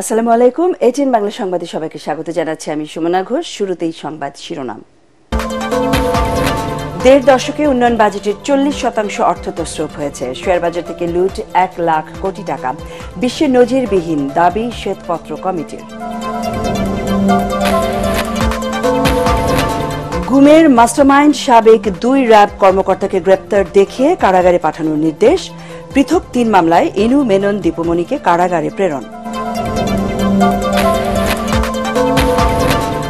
আসসালামু আলাইকুম। এটিএন বাংলা সংবাদে সবাইকে স্বাগত জানাচ্ছি আমি সুমনা ঘোষ। শুরুতেই সংবাদ শিরোনাম। দেড় দশকে উন্নয়ন বাজেটের 40% অর্থ তছরূপ হয়েছে। শেয়ার বাজার থেকে লুট 1 লাখ কোটি টাকা। বিশ্বে নজিরবিহীন দাবি শ্বেতপত্র কমিটির। গুমের মাস্টারমাইন্ড সাবেক 2 র্যাব কর্মকর্তাকে গ্রেপ্তার দেখিয়ে কারাগারে পাঠানোর নির্দেশ। পৃথক 3 মামলায় ইনু মেনন দীপুমণিকে কারাগারে প্রেরণ।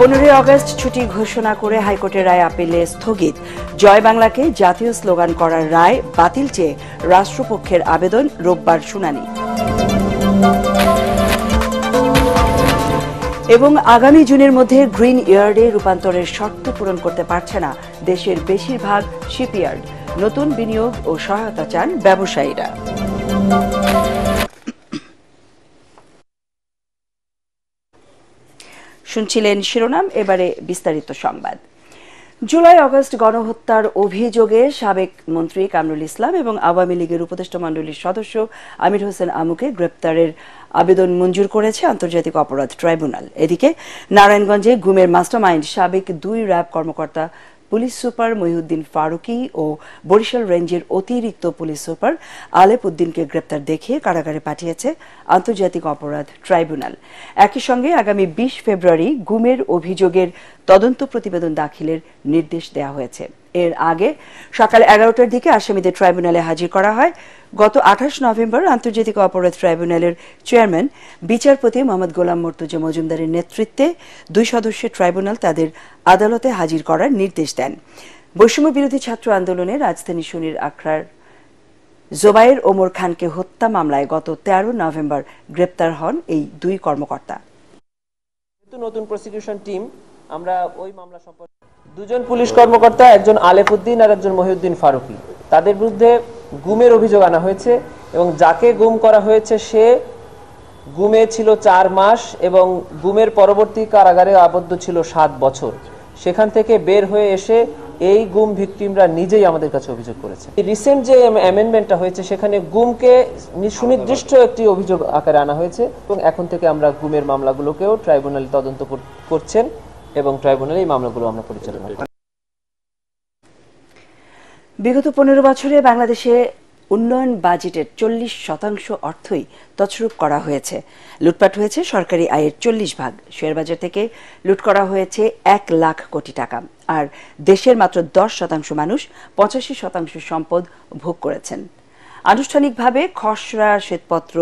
15 আগস্ট ছুটি ঘোষণা করে হাইকোর্টের রায় আপিলে স্থগিত। জয় বাংলাকে জাতীয় স্লোগান করার রায় বাতিল চেয়ে রাষ্ট্রপক্ষের আবেদন রোববার শুনানি। এবং আগামী জুনের মধ্যে গ্রিন ইয়ার্ডে রূপান্তরের শর্ত পূরণ করতে পারছে না দেশের বেশিরভাগ শিপইয়ার্ড। নতুন বিনিয়োগ ও সহায়তা চান ব্যবসায়ীরা। শুনছিলেন শিরোনাম, এবারে বিস্তারিত সংবাদ। জুলাই আগস্ট গণহত্যার অভিযোগে সাবেক মন্ত্রী কামরুল ইসলাম এবং আওয়ামী লীগের উপদেষ্টা মণ্ডলীর সদস্য আমির হোসেন আমুকে গ্রেপ্তারের আবেদন মঞ্জুর করেছে আন্তর্জাতিক অপরাধ ট্রাইব্যুনাল। এদিকে নারায়ণগঞ্জে গুমের মাস্টারমাইন্ড সাবেক 2 র্যাব কর্মকর্তা পুলিশ সুপার মহিউদ্দিন ফারুকি ও বরিশাল রেঞ্জের অতিরিক্ত পুলিশ সুপার আলেপ উদ্দিনকে গ্রেপ্তার দেখিয়ে কারাগারে পাঠিয়েছে আন্তর্জাতিক অপরাধ ট্রাইব্যুনাল। একই সঙ্গে আগামী 20 ফেব্রুয়ারি গুমের অভিযোগের তদন্ত প্রতিবেদন দাখিলের নির্দেশ দেওয়া হয়েছে। এর আগে সকাল 11টার দিকে আসামিদের ট্রাইব্যুনালে হাজির করা হয়। গত 28 নভেম্বর আন্তর্জাতিক অপরাধ ট্রাইব্যুনালের চেয়ারম্যান বিচারপতি মোহাম্মদ গোলাম মর্তুজা মজুমদারের নেতৃত্বে 2 সদস্যের ট্রাইব্যুনাল তাদের আদালতে হাজির করার নির্দেশ দেন। বৈষম্য বিরোধী ছাত্র আন্দোলনে রাজধানী শনির আখড়ার জোবায়ের ওমর খানকে হত্যা মামলায় গত 13 নভেম্বর গ্রেপ্তার হন এই 2 কর্মকর্তা। নতুন প্রসিকিউশন টিম আমরা ওই মামলা সম্পর্কে 2 জন পুলিশ কর্মকর্তা, একজন আলেপ উদ্দিন আর একজন মহিউদ্দিন ফারুকি, তাদের বিরুদ্ধে গুমের অভিযোগ আনা হয়েছে এবং যাকে গুম করা হয়েছে সে গুমে ছিল 4 মাস এবং গুমের পরবর্তী কারাগারে আবদ্ধ ছিল 7 বছর। সেখান থেকে বের হয়ে এসে এই গুম ভিকটিমরা নিজেই আমাদের কাছে অভিযোগ করেছে। রিসেন্ট যে অ্যামেন্ডমেন্টটা হয়েছে সেখানে গুমকে সুনির্দিষ্ট একটি অভিযোগ আকারে আনা হয়েছে এবং এখন থেকে আমরা গুমের মামলাগুলোকেও ট্রাইব্যুনাল তদন্ত করছেন এবং ট্রাইব্যুনালে এই মামলাগুলো আমরা পরিচালনা করি। বিগত 15 বছরে বাংলাদেশে উন্নয়ন বাজেটের 40% অর্থই তছরূপ করা হয়েছে। লুটপাট হয়েছে সরকারি আয়ের 40%। শেয়ারবাজার থেকে লুট করা হয়েছে 1 লাখ কোটি টাকা। আর দেশের মাত্র 10% মানুষ 85% সম্পদ ভোগ করেছেন। আনুষ্ঠানিকভাবে খসড়া শ্বেতপত্র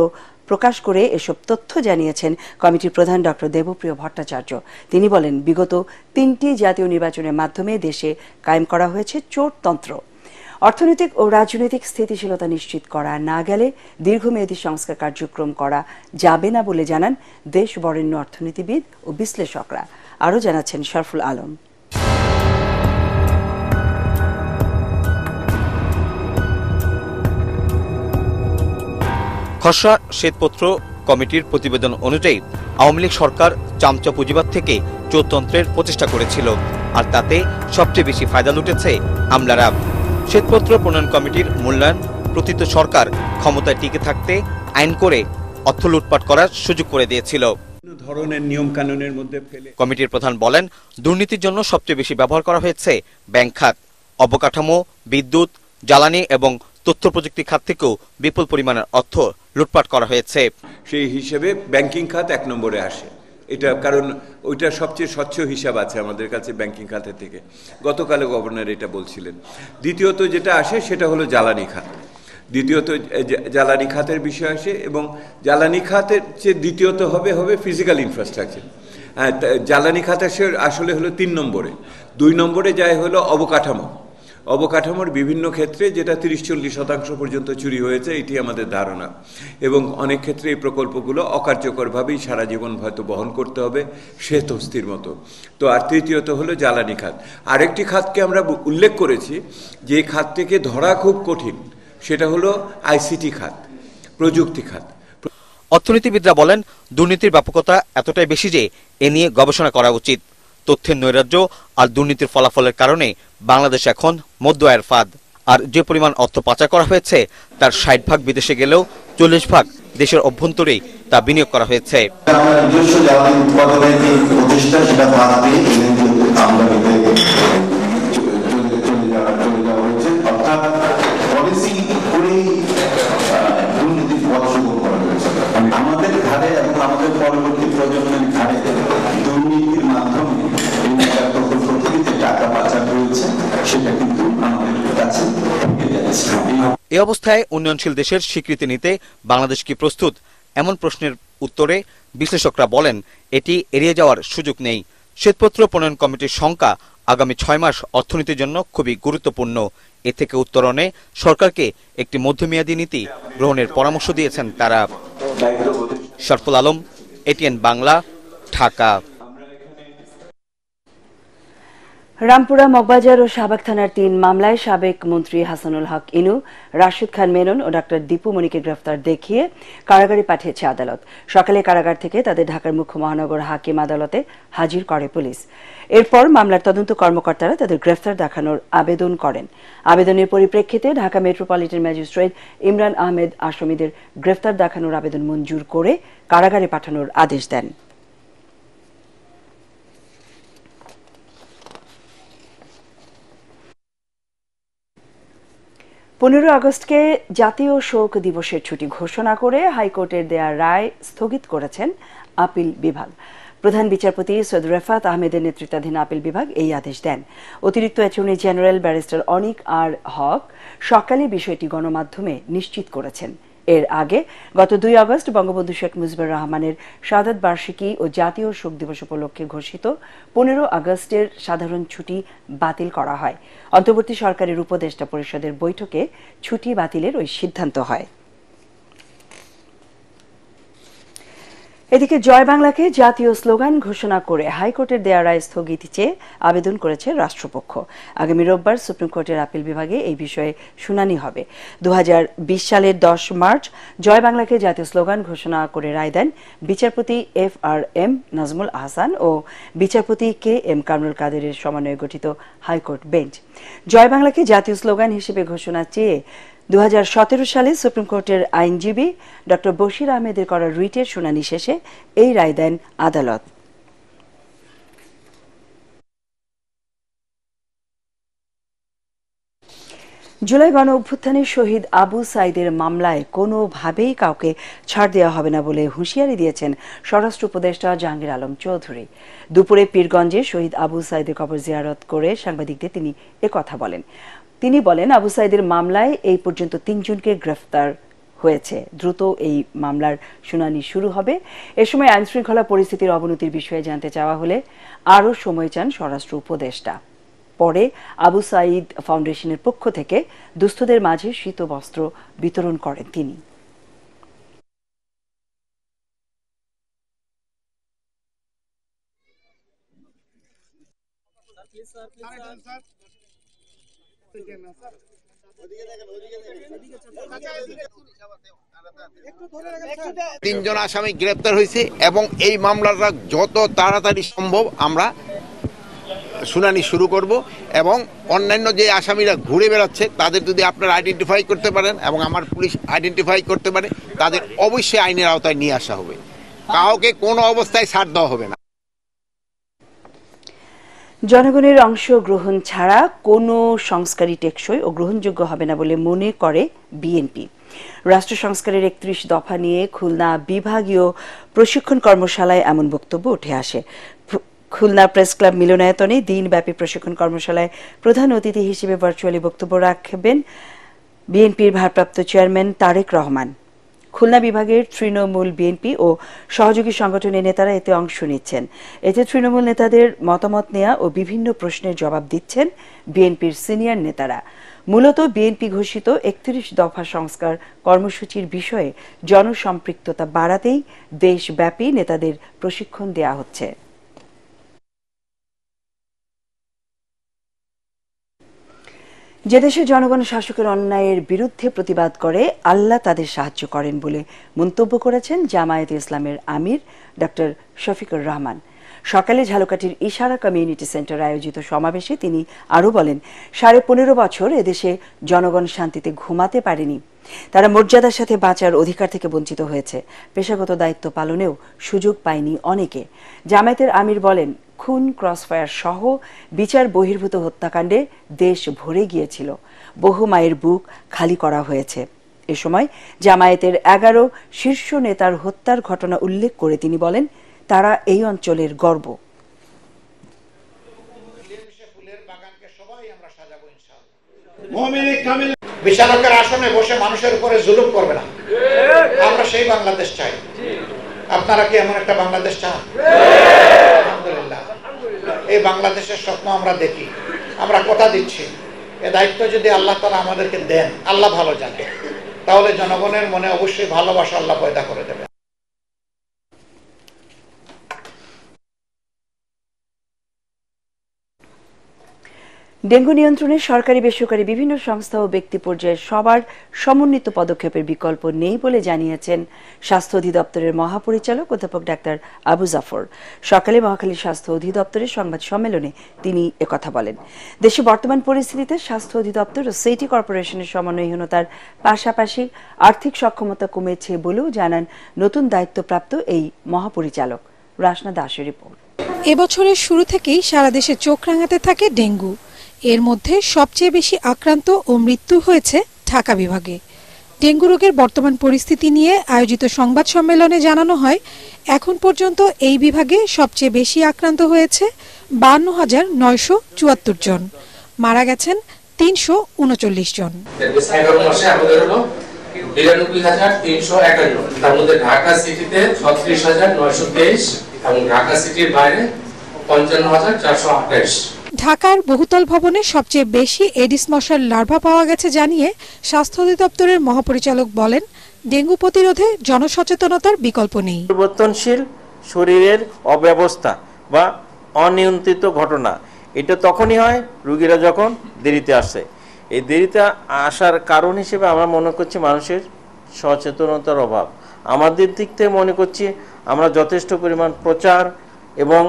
প্রকাশ করে এসব তথ্য জানিয়েছেন কমিটির প্রধান ডক্টর দেবপ্রিয় ভট্টাচার্য। তিনি বলেন, বিগত 3টি জাতীয় নির্বাচনের মাধ্যমে দেশে কায়েম করা হয়েছে চোরতন্ত্র। অর্থনৈতিক ও রাজনৈতিক স্থিতিশীলতা নিশ্চিত করা না গেলে দীর্ঘমেয়াদী সংস্কার কার্যক্রম করা যাবে না বলে জানান দেশ বরেণ্য অর্থনীতিবিদ ও বিশ্লেষকরা। আরও জানাচ্ছেন শরফুল আলম। খসড়া শ্বেতপত্র কমিটির প্রতিবেদন অনুযায়ী আওয়ামী লীগ সরকার চামচা পুঁজিবাদ থেকে চোরতন্ত্রের প্রচেষ্টা করেছিল, আর তাতে সবচেয়ে বেশি ফায়দা লুটেছে আমলারা। শ্বেতপত্র প্রণয়ন কমিটির মূল্যায়ন প্রতীত সরকার ক্ষমতায় টিকে থাকতে আইন করে অর্থ লুটপাট করার সুযোগ করে দিয়েছিল। ধরনের নিয়ম কানুনের মধ্যে ফেলে কমিটির প্রধান বলেন, দুর্নীতির জন্য সবচেয়ে বেশি ব্যবহার করা হয়েছে ব্যাংক খাত, অবকাঠামো, বিদ্যুৎ, জ্বালানি এবং তথ্য প্রযুক্তি খাত থেকেও বিপুল পরিমাণের অর্থ লুটপাট করা হয়েছে। সেই হিসেবে ব্যাংকিং খাত 1 নম্বরে আসে। এটা কারণ ওইটা সবচেয়ে স্বচ্ছ হিসাব আছে আমাদের কাছে ব্যাংকিং খাতের থেকে। গতকালে গভর্নর এটা বলছিলেন। দ্বিতীয়ত যেটা আসে সেটা হলো জ্বালানি খাত। দ্বিতীয়ত জ্বালানি খাতের বিষয় আসে এবং জ্বালানি খাতের যে দ্বিতীয়ত হবে ফিজিক্যাল ইনফ্রাস্ট্রাকচার। জ্বালানি খাত আসলে হলো 3 নম্বরে। 2 নম্বরে যায় হলো অবকাঠামোর বিভিন্ন ক্ষেত্রে, যেটা 30-40% পর্যন্ত চুরি হয়েছে, এটি আমাদের ধারণা। এবং অনেক ক্ষেত্রে এই প্রকল্পগুলো অকার্যকরভাবেই সারা জীবন হয়তো বহন করতে হবে, শ্বেত হস্তির মতো। তো আর তৃতীয়ত হলো জ্বালানি খাত। আরেকটি খাতকে আমরা উল্লেখ করেছি যে খাত থেকে ধরা খুব কঠিন, সেটা হলো আইসিটি খাত, প্রযুক্তি খাত। অর্থনীতিবিদরা বলেন, দুর্নীতির ব্যাপকতা এতটাই বেশি যে এ নিয়ে গবেষণা করা উচিত। তথ্যের নৈরাজ্য আর দুর্নীতির ফলাফলের কারণে বাংলাদেশ এখন মধ্য আয়ের ফাঁদ। আর যে পরিমাণ অর্থ পাচার করা হয়েছে তার 60% বিদেশে গেলেও 40% দেশের অভ্যন্তরেই তা বিনিয়োগ করা হয়েছে। আমাদের ঘাড়ে এবং আমাদের পরবর্তী প্রজন্মের ঘাড়ে দুর্নীতির মাধ্যমে প্রকল্প থেকে যে টাকা পাচার হয়েছে সেটা কিন্তু আমাদের কাছে থেকে যাচ্ছে। এই অবস্থায় উন্নয়নশীল দেশের স্বীকৃতি নিতে বাংলাদেশ কি প্রস্তুত? এমন প্রশ্নের উত্তরে বিশ্লেষকরা বলেন, এটি এড়িয়ে যাওয়ার সুযোগ নেই। শ্বেতপত্র প্রণয়ন কমিটির সংখ্যা আগামী 6 মাস অর্থনীতির জন্য খুবই গুরুত্বপূর্ণ। এ থেকে উত্তরণে সরকারকে একটি মধ্যমেয়াদী নীতি গ্রহণের পরামর্শ দিয়েছেন তারা। শরফুল আলম, এটিএন বাংলা, ঢাকা। রামপুরা, মগবাজার ও শাহবাগ থানার 3 মামলায় সাবেক মন্ত্রী হাসানুল হক ইনু, রাশিদ খান মেনন ও ডক্টর দীপু মনিকে গ্রেফতার দেখিয়ে কারাগারে পাঠিয়েছে আদালত। সকালে কারাগার থেকে তাদের ঢাকার মুখ্য মহানগর হাকিম আদালতে হাজির করে পুলিশ। এরপর মামলার তদন্ত কর্মকর্তারা তাদের গ্রেফতার দেখানোর আবেদন করেন। আবেদনের পরিপ্রেক্ষিতে ঢাকা মেট্রোপলিটন ম্যাজিস্ট্রেট ইমরান আহমেদ আসামিদের গ্রেফতার দেখানোর আবেদন মঞ্জুর করে কারাগারে পাঠানোর আদেশ দেন। 15 আগস্টকে জাতীয় শোক দিবসের ছুটি ঘোষণা করে হাইকোর্টের দেয়া রায় স্থগিত করেছেন আপিল বিভাগ। প্রধান বিচারপতি সৈয়দ রেফাত আহমেদের নেতৃত্বাধীন আপিল বিভাগ এই আদেশ দেন। অতিরিক্ত অ্যাটর্নি জেনারেল ব্যারিস্টার অনিক আর হক সকালে বিষয়টি গণমাধ্যমে নিশ্চিত করেছেন। এর আগে গত 2 আগস্ট বঙ্গবন্ধু শেখ মুজিবুর রহমানের শাহাদাত বার্ষিকী ও জাতীয় শোক দিবস উপলক্ষে ঘোষিত 15 আগস্টের সাধারণ ছুটি বাতিল করা হয়। অন্তর্বর্তী সরকারের উপদেষ্টা পরিষদের বৈঠকে ছুটি বাতিলের ওই সিদ্ধান্ত হয়। এদিকে জয় বাংলাকে জাতীয় স্লোগান ঘোষণা করে হাইকোর্টের দেয়া রায় স্থগিত চেয়ে আবেদন করেছে রাষ্ট্রপক্ষ। আগামী রোববার সুপ্রিম কোর্টের আপিল বিভাগে এই বিষয়ে শুনানি হবে। 2020 সালের 10 মার্চ জয় বাংলাকে জাতীয় স্লোগান ঘোষণা করে রায় দেন বিচারপতি FRM নাজমুল আহসান ও বিচারপতি KM কামরুল কাদেরের সমন্বয়ে গঠিত হাইকোর্ট বেঞ্চ। জয় বাংলাকে জাতীয় স্লোগান হিসেবে ঘোষণা চেয়ে 2017 সালে সুপ্রিম কোর্টের আইনজীবী ডক্টর বশির আহমেদের করা রিটের শুনানি শেষে এই রায় দেন আদালত। জুলাই গণ অভ্যুত্থানের শহীদ আবু সাইদের মামলায় কোনোভাবেই কাউকে ছাড় দেওয়া হবে না বলে হুঁশিয়ারি দিয়েছেন স্বরাষ্ট্র উপদেষ্টা জাহাঙ্গীর আলম চৌধুরী। দুপুরে পীরগঞ্জে শহীদ আবু সাইদের কবর জিয়ারত করে সাংবাদিকদের তিনি একথা বলেন। তিনি বলেন, আবু সাইদের মামলায় এই পর্যন্ত 3 জনকে গ্রেফতার হয়েছে। দ্রুত এই মামলার শুনানি শুরু হবে। এ সময় আইনশৃঙ্খলা পরিস্থিতির অবনতির বিষয়ে জানতে চাওয়া হলে আরও সময় চান স্বরাষ্ট্র উপদেষ্টা। পরে আবু সাইদ ফাউন্ডেশনের পক্ষ থেকে দুস্থদের মাঝে শীত বস্ত্র বিতরণ করেন তিনি। তিনজন আসামি গ্রেপ্তার হয়েছে এবং এই মামলাটা যত তাড়াতাড়ি সম্ভব আমরা শুনানি শুরু করব এবং অন্যান্য যে আসামিরা ঘুরে বেড়াচ্ছে তাদের যদি আপনারা আইডেন্টিফাই করতে পারেন এবং আমার পুলিশ আইডেন্টিফাই করতে পারে তাদের অবশ্যই আইনের আওতায় নিয়ে আসা হবে। কাউকে কোনো অবস্থায় ছাড় দেওয়া হবে না। জনগণের অংশগ্রহণ ছাড়া কোনো সংস্কারই টেকসই ও গ্রহণযোগ্য হবে না বলে মনে করে বিএনপি। রাষ্ট্র সংস্কারের 31 দফা নিয়ে খুলনা বিভাগীয় প্রশিক্ষণ কর্মশালায় এমন বক্তব্য উঠে আসে। খুলনা প্রেস ক্লাব মিলনায়তনে দিনব্যাপী প্রশিক্ষণ কর্মশালায় প্রধান অতিথি হিসেবে ভার্চুয়ালি বক্তব্য রাখবেন বিএনপির ভারপ্রাপ্ত চেয়ারম্যান তারেক রহমান। খুলনা বিভাগের তৃণমূল, বিএনপি ও সহযোগী সংগঠনের নেতারা এতে অংশ নিচ্ছেন। এতে তৃণমূল নেতাদের মতামত নেওয়া ও বিভিন্ন প্রশ্নের জবাব দিচ্ছেন বিএনপির সিনিয়র নেতারা। মূলত বিএনপি ঘোষিত 31 দফা সংস্কার কর্মসূচির বিষয়ে জনসম্পৃক্ততা বাড়াতেই দেশব্যাপী নেতাদের প্রশিক্ষণ দেয়া হচ্ছে। যে দেশে জনগণ শাসকের অন্যায়ের বিরুদ্ধে প্রতিবাদ করে, আল্লাহ তাদের সাহায্য করেন বলে মন্তব্য করেছেন জামায়াতে ইসলামের আমির ডক্টর শফিকুর রহমান। সকালে ঝালকাঠির ইশারা কমিউনিটি সেন্টারে আয়োজিত সমাবেশে তিনি আরও বলেন, 15.5 বছর এদেশে জনগণ শান্তিতে ঘুমাতে পারেনি। তারা মর্যাদার সাথে বাঁচার অধিকার থেকে বঞ্চিত হয়েছে। পেশাগত দায়িত্ব পালনেও সুযোগ পায়নি অনেকে। জামায়াতের আমির বলেন, খুন, ক্রসফায়ার সহ বিচার বহির্ভূত হত্যাকাণ্ডে দেশ ভরে গিয়েছিল। বহু মায়ের বুক খালি করা হয়েছে। এ সময় জামায়াতের 11 শীর্ষ নেতার হত্যার ঘটনা উল্লেখ করে তিনি বলেন, তারা এই অঞ্চলের গর্ব। বিচারকের আসনে বসে মানুষের উপরে জুলুম করবে না। আমরা সেই বাংলাদেশ চাই। আপনারা কি এমন একটা বাংলাদেশ চান? আলহামদুলিল্লাহ, এই বাংলাদেশের স্বপ্ন আমরা দেখি। আমরা কথা দিচ্ছি, এ দায়িত্ব যদি আল্লাহ তাআলা আমাদেরকে দেন, আল্লাহ ভালো জানে, তাহলে জনগণের মনে অবশ্যই ভালোবাসা আল্লাহ পয়দা করে দেবে। ডেঙ্গু নিয়ন্ত্রণে সরকারি বেসরকারি বিভিন্ন সংস্থা ও ব্যক্তি পর্যায়ে সবার সমন্বিত পদক্ষেপের বিকল্প নেই বলে জানিয়েছেন স্বাস্থ্য অধিদপ্তরের মহাপরিচালক অধ্যাপক ডাক্তার আবু জাফর। সকালে মহাখালী স্বাস্থ্য অধিদপ্তরের সংবাদ সম্মেলনে তিনি একথা বলেন। দেশে বর্তমান পরিস্থিতিতে স্বাস্থ্য অধিদপ্তর ও সিটি কর্পোরেশনের সমন্বয়হীনতার পাশাপাশি আর্থিক সক্ষমতা কমেছে বলেও জানান নতুন দায়িত্বপ্রাপ্ত এই মহাপরিচালক। রাসনা দাসের রিপোর্ট। এবছরের শুরু থেকেই সারা দেশে চোখ রাঙাতে থাকে ডেঙ্গু। এর মধ্যে সবচেয়ে বেশি আক্রান্ত ও মৃত্যু হয়েছে ঢাকা বিভাগে। ডেঙ্গু রোগের বর্তমান পরিস্থিতি নিয়ে আয়োজিত সংবাদ সম্মেলনে জানানো হয়, এখন পর্যন্ত এই বিভাগে সবচেয়ে বেশি আক্রান্ত হয়েছে 52,974 জন, মারা গেছেন 339 জন। 11 মাসে আমাদের হলো 92,351, তার মধ্যে ঢাকা সিটিতে 36,923 এবং ঢাকা সিটির বাইরে 55,428। ঢাকার বহুতল ভবনে সবচেয়ে বেশি এডিস মশার লার্ভা পাওয়া গেছে জানিয়ে স্বাস্থ্য অধিদপ্তরের মহাপরিচালক বলেন, ডেঙ্গু প্রতিরোধে জনসচেতনতার বিকল্প নেই। পরিবর্তনশীল শরীরের অব্যবস্থা বা অনিয়ন্ত্রিত ঘটনা এটা তখনই হয় রোগীরা যখন দেরিতে আসে। এই দেরিতে আসার কারণ হিসেবে আমরা মনে করছি মানুষের সচেতনতার অভাব। আমাদের দিক থেকে মনে করছি আমরা যথেষ্ট পরিমাণ প্রচার এবং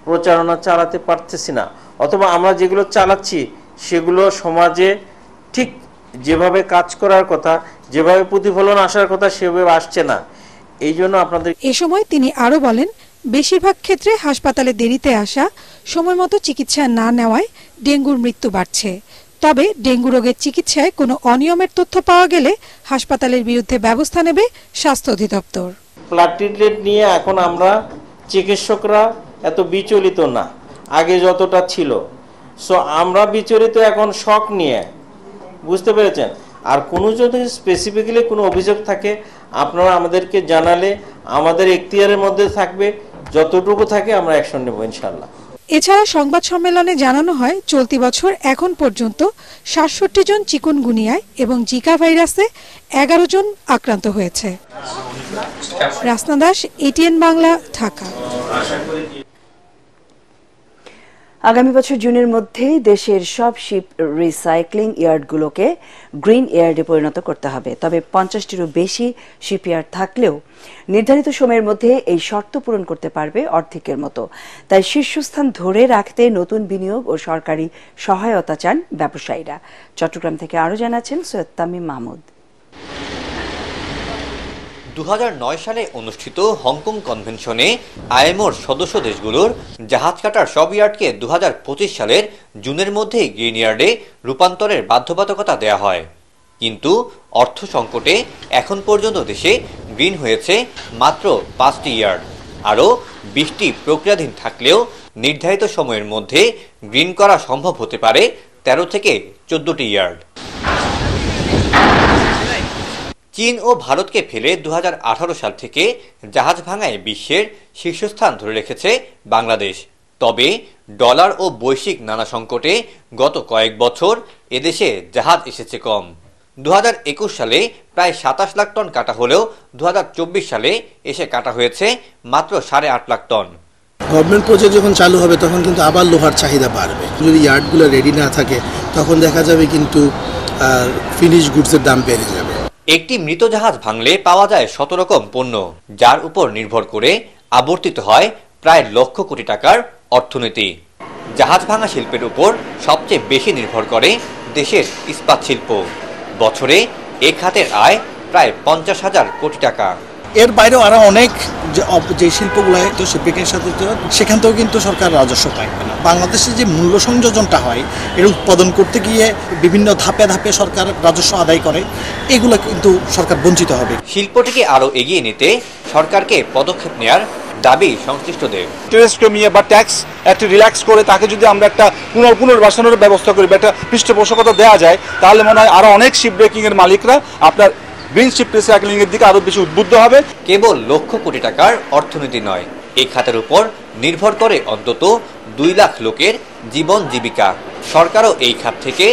প্রচারণা চালাতে পারতেছি না, অথবা আমরা যেগুলো চালাচ্ছি সেগুলো সমাজে ঠিক যেভাবে কাজ করার কথা, যেভাবে প্রতিফলন আসার কথা সেভাবে আসছে না। এই জন্য আপনাদের এ সময় তিনি আরো বলেন, বেশিরভাগ ক্ষেত্রে হাসপাতালে দেরিতে আসা, সময় মতো চিকিৎসা না নেওয়ায় ডেঙ্গুর মৃত্যু বাড়ছে। তবে ডেঙ্গু রোগের চিকিৎসায় কোনো অনিয়মের তথ্য পাওয়া গেলে হাসপাতালের বিরুদ্ধে ব্যবস্থা নেবে স্বাস্থ্য অধিদপ্তর। প্লাটিলেট নিয়ে এখন আমরা চিকিৎসকরা এত বিচলিত না, আগে যতটা ছিল। সো আমরা বিচলিত এখন শক নিয়ে, বুঝতে পেরেছেন। আর কোনো যদি স্পেসিফিক্যালি কোনো অভিযোগ থাকে আপনারা আমাদেরকে জানালে আমাদের এখতিয়ারের মধ্যে থাকবে, যতটুকু থাকে আমরা অ্যাকশন নেব ইনশাআল্লাহ। এছাড়া সংবাদ সম্মেলনে জানানো হয়, চলতি বছর এখন পর্যন্ত ৬৭ জন চিকুনগুনিয়ায় এবং জিকা ভাইরাসে 11 জন আক্রান্ত হয়েছে। রাসনা দাস, এটিএন বাংলা, ঢাকা। আগামী বছর জুনের মধ্যেই দেশের সব শিপ রিসাইক্লিং ইয়ার্ডগুলোকে গ্রিন ইয়ার্ডে পরিণত করতে হবে। তবে 50টিরও বেশি শিপইয়ার্ড থাকলেও নির্ধারিত সময়ের মধ্যে এই শর্ত পূরণ করতে পারবে অর্ধেকের মতো। তাই শীর্ষস্থান ধরে রাখতে নতুন বিনিয়োগ ও সরকারি সহায়তা চান ব্যবসায়ীরা। চট্টগ্রাম থেকে আরও জানাচ্ছেন সৈয়দ তামিম মাহমুদ। 2009 সালে অনুষ্ঠিত হংকং কনভেনশনে আইএমওর সদস্য দেশগুলোর জাহাজ কাটার সব ইয়ার্ডকে 2025 সালের জুনের মধ্যেই গ্রিন ইয়ার্ডে রূপান্তরের বাধ্যবাধকতা দেয়া হয়। কিন্তু অর্থ সংকটে এখন পর্যন্ত দেশে গ্রিন হয়েছে মাত্র 5টি ইয়ার্ড। আরও 20টি প্রক্রিয়াধীন থাকলেও নির্ধারিত সময়ের মধ্যে গ্রিন করা সম্ভব হতে পারে 13 থেকে 14টি ইয়ার্ড। চীন ও ভারতকে ফেলে 2018 সাল থেকে জাহাজ ভাঙায় বিশ্বের শীর্ষস্থান ধরে রেখেছে বাংলাদেশ। তবে ডলার ও বৈশ্বিক নানা সংকটে গত কয়েক বছর এদেশে জাহাজ এসেছে কম। 2021 সালে প্রায় 27 লাখ টন কাটা হলেও 2024 সালে এসে কাটা হয়েছে মাত্র 8.5 লাখ টন। গভর্নমেন্ট প্রজেক্ট যখন চালু হবে তখন কিন্তু আবার লোহার চাহিদা বাড়বে। যদি ইয়ার্ডগুলো রেডি না থাকে তখন দেখা যাবে কিন্তু ফিনিশ গুডসের দাম বেড়ে যাবে। একটি মৃত জাহাজ ভাঙলে পাওয়া যায় 100 রকম পণ্য, যার উপর নির্ভর করে আবর্তিত হয় প্রায় লক্ষ কোটি টাকার অর্থনীতি। জাহাজ ভাঙা শিল্পের উপর সবচেয়ে বেশি নির্ভর করে দেশের ইস্পাত শিল্প। বছরে এ খাতের আয় প্রায় 50,000 কোটি টাকা। এর বাইরেও আরো অনেক যে শিল্পগুলো তো শিল্পের সাথে সেখান থেকেও কিন্তু সরকার রাজস্ব পায় না। বাংলাদেশে যে মূল্য সংযোজনটা হয় এর উৎপাদন করতে গিয়ে বিভিন্ন ধাপে ধাপে সরকার রাজস্ব আদায় করে, এগুলো কিন্তু সরকার বঞ্চিত হবে। শিল্পটিকে আরো এগিয়ে নিতে সরকারকে পদক্ষেপ নেয়ার দাবি সংশ্লিষ্টদের। ইন্টারেস্ট কমিয়ে বা ট্যাক্স একটা রিল্যাক্স করে তাকে যদি আমরা একটা পুনর্বাসনের ব্যবস্থা করি বা একটা পৃষ্ঠপোষকতা দেওয়া যায়, তাহলে মনে হয় আরো অনেক শিপ ব্রেকিং এর মালিকরা আপনার গ্রিন শিপ রিসাইক্লিং এর দিকে আরো বেশি উদ্বুদ্ধ হবে। কেবল লক্ষ কোটি টাকার অর্থনীতি নয়, এই খাতের উপর নির্ভর করে অন্তত 2 লাখ লোকের জীবন জীবিকা। সরকারও এই খাত থেকে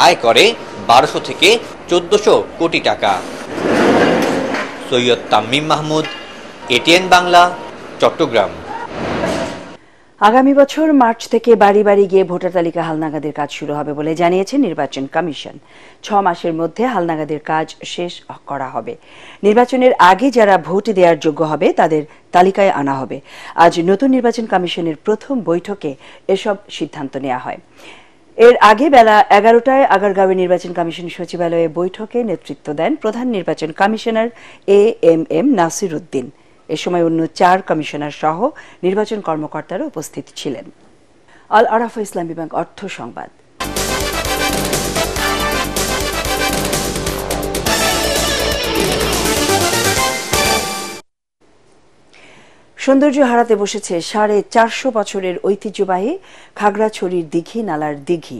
আয় করে 1200 থেকে 1400 কোটি টাকা। সৈয়দ তামিম মাহমুদ, এটিএন বাংলা, চট্টগ্রাম। আগামী বছর মার্চ থেকে বাড়ি বাড়ি গিয়ে ভোটার তালিকা হালনাগাদের কাজ শুরু হবে বলে জানিয়েছে নির্বাচন কমিশন। 6 মাসের মধ্যে হালনাগাদের কাজ শেষ করা হবে। নির্বাচনের আগে যারা ভোট দেওয়ার যোগ্য হবে তাদের তালিকায় আনা হবে। আজ নতুন নির্বাচন কমিশনের প্রথম বৈঠকে এসব সিদ্ধান্ত নেওয়া হয়। এর আগে বেলা 11টায় আগারগাঁওয়ে নির্বাচন কমিশন সচিবালয়ে বৈঠকে নেতৃত্ব দেন প্রধান নির্বাচন কমিশনার AMM নাসির উদ্দিন। এ সময় অন্য 4 কমিশনার সহ নির্বাচন কর্মকর্তারা উপস্থিত ছিলেন। আল আরাফা ইসলামী ব্যাংক অর্থ সংবাদ। সৌন্দর্য হারাতে বসেছে 450 বছরের ঐতিহ্যবাহী খাগড়াছড়ির দিঘি নালার দিঘি।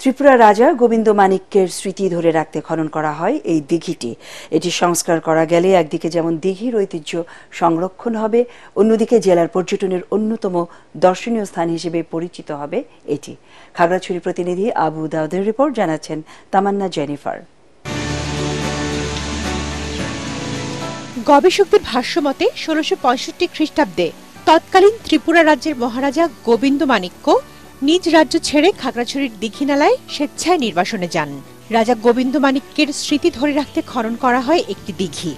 ত্রিপুরা রাজা গোবিন্দ মাণিক্যের স্মৃতি ধরে রাখতে খনন করা হয় এই দিঘিটি। এটি সংস্কার করা গেলে একদিকে যেমন দিঘির ঐতিহ্য সংরক্ষণ হবে, অন্যদিকে জেলার পর্যটনের অন্যতম দর্শনীয় স্থান হিসেবে পরিচিত হবে এটি। খাগড়াছড়ি প্রতিনিধি আবু দাউদের রিপোর্ট, জানাচ্ছেন তামান্না জেনিফার। গবেষকদের ভাষ্যমতে 1665 খ্রিস্টাব্দে তৎকালীন ত্রিপুরা রাজ্যের মহারাজা গোবিন্দ মাণিক্য নিজ রাজ্য ছেড়ে খাগড়াছড়ির দীঘিনালায় স্বেচ্ছায় নির্বাসনে যান। রাজা গোবিন্দ মাণিক্যের স্মৃতি ধরে রাখতে খনন করা হয় একটি দিঘি,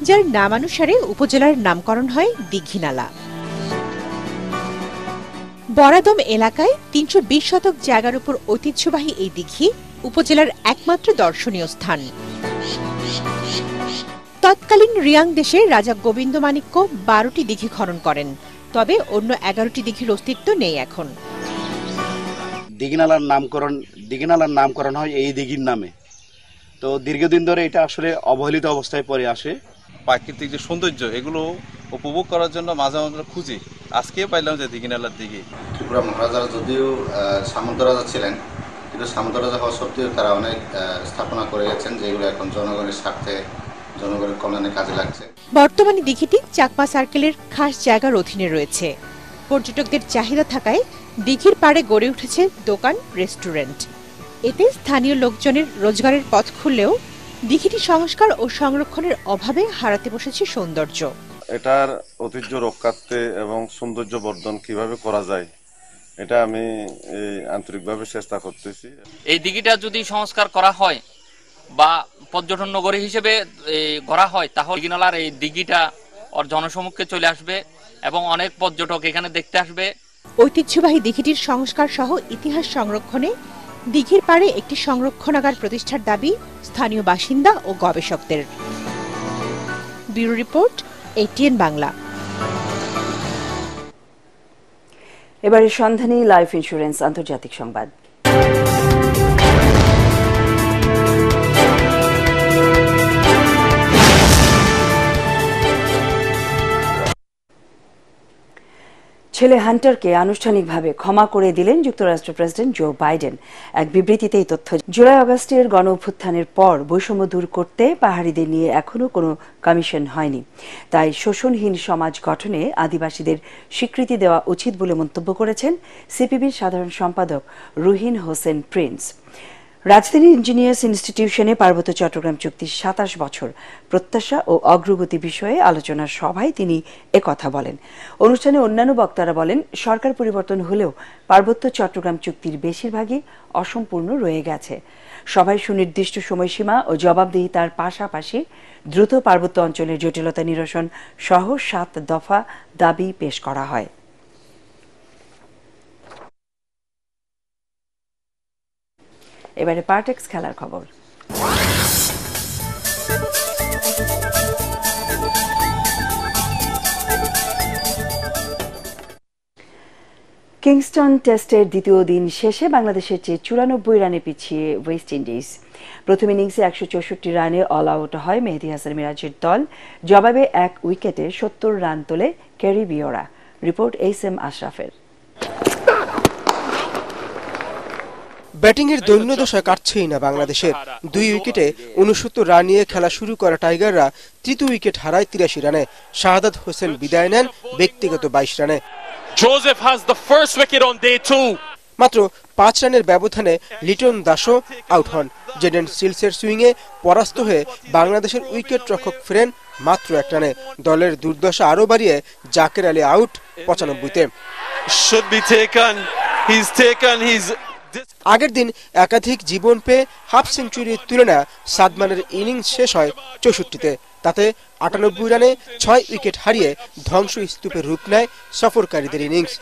যার নামানুসারে উপজেলার নামকরণ হয় দীঘিনালা। বরাদম এলাকায় 320 শতক জায়গার উপর ঐতিহ্যবাহী এই দিঘি উপজেলার একমাত্র দর্শনীয় স্থান। তৎকালীন রিয়াং দেশে রাজা গোবিন্দ মাণিক্য 12টি দিঘি খনন করেন, তবে অন্য 11টি দিঘির অস্তিত্ব নেই এখন। দীঘিনালার নামকরণ হয় এই দিঘির নামে। তো দীর্ঘদিন ধরে এটা আসলে অবহেলিত অবস্থায় পড়ে আসে। প্রাকৃতিক যে সৌন্দর্য এগুলো উপভোগ করার জন্য মাঝে মাঝে খুঁজি, আজকে পাইলাম যে দীঘিনালার দিঘি। ত্রিপুরা মহারাজারা যদিও সামন্ত রাজা ছিলেন, কিন্তু সামন্ত রাজা হওয়া সত্ত্বেও তারা অনেক স্থাপনা করে গেছেন, যেগুলো এখন জনগণের স্বার্থে, জনগণের কল্যাণে কাজে লাগছে। বর্তমানে দিঘিটি চাকমা সার্কেলের খাস জায়গার অধীনে রয়েছে। পর্যটকদের চাহিদা থাকায় দিঘির পাড়ে গড়ে উঠেছে দোকান, রেস্টুরেন্ট। এতে স্থানীয় লোকজনের রোজগারের পথ খুললেও দিঘিটি সংস্কার ও সংরক্ষণের অভাবে হারাতে বসেছে সৌন্দর্য। এটার ঐতিহ্য রক্ষার্থে এবং সৌন্দর্য বর্ধন কিভাবে করা যায়, এটা আমি আন্তরিকভাবে চেষ্টা করতেছি। এই দিঘিটা যদি সংস্কার করা হয় বা পর্যটন নগরী হিসেবে গড়া হয়, তাহলে দীঘিনালার এই দিঘিটা ওর জনসমক্ষে চলে আসবে এবং অনেক পর্যটক এখানে দেখতে আসবে। ঐতিহ্যবাহী দিঘিটির সংস্কার সহ ইতিহাস সংরক্ষণে দিঘির পাড়ে একটি সংরক্ষণাগার প্রতিষ্ঠার দাবি স্থানীয় বাসিন্দা ও গবেষকদের। Bureau report, ATN Bangla. এবারে সন্ধানী লাইফ ইন্স্যুরেন্স আন্তর্জাতিক সংবাদ। ছেলে হান্টারকে আনুষ্ঠানিকভাবে ক্ষমা করে দিলেন যুক্তরাষ্ট্র প্রেসিডেন্ট জো বাইডেন। এক বিবৃতিতে এই তথ্য। জুলাই আগস্টের গণ অভ্যুত্থানের পর বৈষম্য দূর করতে পাহাড়িদের নিয়ে এখনো কোনো কমিশন হয়নি, তাই শোষণহীন সমাজ গঠনে আদিবাসীদের স্বীকৃতি দেওয়া উচিত বলে মন্তব্য করেছেন সিপিবির সাধারণ সম্পাদক রুহিন হোসেন প্রিন্স। রাজধানী ইঞ্জিনিয়ার্স ইনস্টিটিউশনে পার্বত্য চট্টগ্রাম চুক্তি 27 বছর প্রত্যাশা ও অগ্রগতি বিষয়ে আলোচনার সভায় তিনি একথা বলেন। অনুষ্ঠানে অন্যান্য বক্তারা বলেন, সরকার পরিবর্তন হলেও পার্বত্য চট্টগ্রাম চুক্তির বেশিরভাগই অসম্পূর্ণ রয়ে গেছে। সভায় সুনির্দিষ্ট সময়সীমা ও জবাবদিহিতার পাশাপাশি দ্রুত পার্বত্য অঞ্চলের জটিলতা নিরসন সহ 7 দফা দাবি পেশ করা হয়। এবারে পার্টেক্স খেলার খবর। কিংস্টন টেস্টের দ্বিতীয় দিন শেষে বাংলাদেশের চেয়ে 94 রানে পিছিয়ে ওয়েস্ট ইন্ডিজ। প্রথম ইনিংসে 164 রানে অল আউট হয় মেহেদী হাসান মিরাজের দল। জবাবে 1 উইকেটে 70 রান তোলে ক্যারিবীয়রা। Report HM. আশরাফের। ব্যাটিংয়ের দৈন্যদশা কাটছেই না বাংলাদেশের। 2 উইকেটে 69 রান নিয়ে খেলা শুরু করা টাইগাররা তৃতীয় উইকেট হারায় 83 রানে। শাহাদাত হোসেন বিদায় নেন ব্যক্তিগত 22 রানে। Joseph has the first wicket on day 2. মাত্র 5 রানের ব্যবধানে লিটন দাসও আউট হন। জেডেন সিলসের সুইংয়ে পরাস্ত হয়ে বাংলাদেশের উইকেট রক্ষক ফেরেন মাত্র 1 রানে। দলের দুর্দশা আরও বাড়িয়ে জাকের আলী আউট 95-তে। আগের দিন একাধিক জীবন পেয়ে হাফ সেঞ্চুরি তুলে নেয়া সাদমানের ইনিংস শেষ হয় 64-তে। তাতে 98 রানে 6 উইকেট হারিয়ে ধ্বংস স্তূপের রূপ নেয় সফরকারীদের ইনিংস।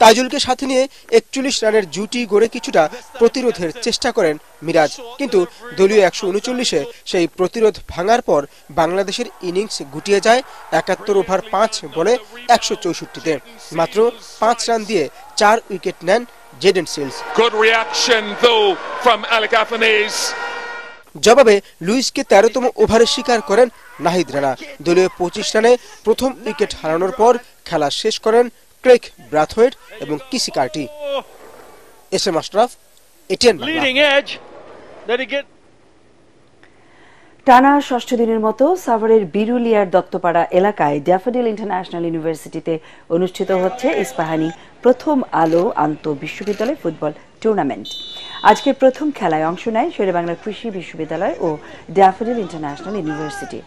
তাইজুলকে সাথে নিয়ে 41 রানের জুটি গড়ে কিছুটা প্রতিরোধের চেষ্টা করেন মিরাজ, কিন্তু দলীয় 139-এ সেই প্রতিরোধ ভাঙার পর বাংলাদেশের ইনিংস গুটিয়ে যায় 71 ওভার 5 বলে 164-তে। মাত্র 5 রান দিয়ে 4 উইকেট নেন জেডেন সিলস। জবাবে লুইসকে 13তম ওভারে শিকার করেন নাহিদ রানা। দলীয় 25 রানে প্রথম উইকেট হারানোর পর খেলা শেষ করেন ক্রেগ ব্রাথওয়েট এবং কিসি CAR-T. SM. Ashraf, ATN Bangla. টানা 6ষ্ঠ দিনের মতো সাভারের বিরুলিয়ার দত্তপাড়া এলাকায় ড্যাফোডিল ইন্টারন্যাশনাল ইউনিভার্সিটিতে অনুষ্ঠিত হচ্ছে ইস্পাহানি প্রথম আলো আন্তঃবিশ্ববিদ্যালয় ফুটবল টুর্নামেন্ট। আজকের প্রথম খেলায় অংশ নেয় শেরেবাংলা কৃষি বিশ্ববিদ্যালয় ও ড্যাফোডিল ইন্টারন্যাশনাল ইউনিভার্সিটি।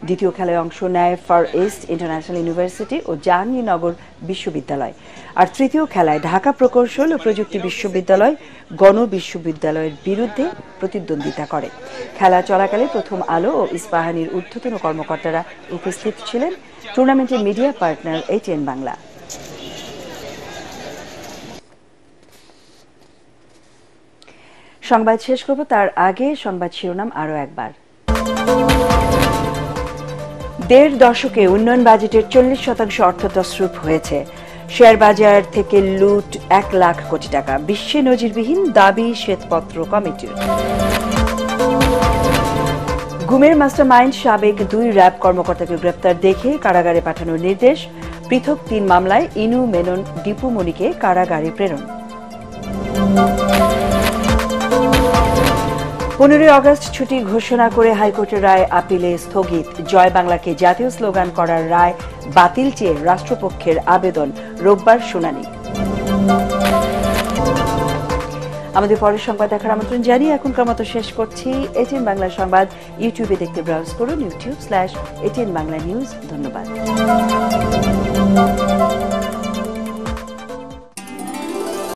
দ্বিতীয় খেলায় অংশ নেয় ফার ইস্ট ইন্টারন্যাশনাল ইউনিভার্সিটি ও জাহাঙ্গীরনগর বিশ্ববিদ্যালয়। আর তৃতীয় খেলায় ঢাকা প্রকৌশল ও প্রযুক্তি বিশ্ববিদ্যালয় গণ বিশ্ববিদ্যালয়ের বিরুদ্ধে প্রতিদ্বন্দ্বিতা করে। খেলা চলাকালে প্রথম আলো ও ইস্পাহানির ঊর্ধ্বতন কর্মকর্তারা উপস্থিত ছিলেন। টুর্নামেন্টের মিডিয়া পার্টনার এটিএন বাংলা। সংবাদ শেষ করব, তার আগে সংবাদ শিরোনাম আরও একবার। 1.5 দশকে উন্নয়ন বাজেটের 40% অর্থ তছরূপ হয়েছে। শেয়ার বাজার থেকে লুট 1 লাখ কোটি টাকা, বিশ্বে নজিরবিহীন দাবি শ্বেতপত্র কমিটির। গুমের মাস্টারমাইন্ড সাবেক 2 র্যাব কর্মকর্তাকে গ্রেপ্তার দেখে কারাগারে পাঠানোর নির্দেশ। পৃথক 3 মামলায় ইনু মেনন দীপু মনিকে কারাগারে প্রেরণ। 15 আগস্ট ছুটি ঘোষণা করে হাইকোর্টের রায় আপিলে স্থগিত। জয় বাংলাকে জাতীয় স্লোগান করার রায় বাতিল চেয়ে রাষ্ট্রপক্ষের আবেদন, রোববার শুনানি। আমাদের পরের সংবাদ দেখার আমন্ত্রণ জানিয়ে এখনকার মতো শেষ করছি। এটিএন বাংলা সংবাদ ইউটিউবে দেখতে ব্রাউজ করুন youtube/ATN Bangla News। ধন্যবাদ।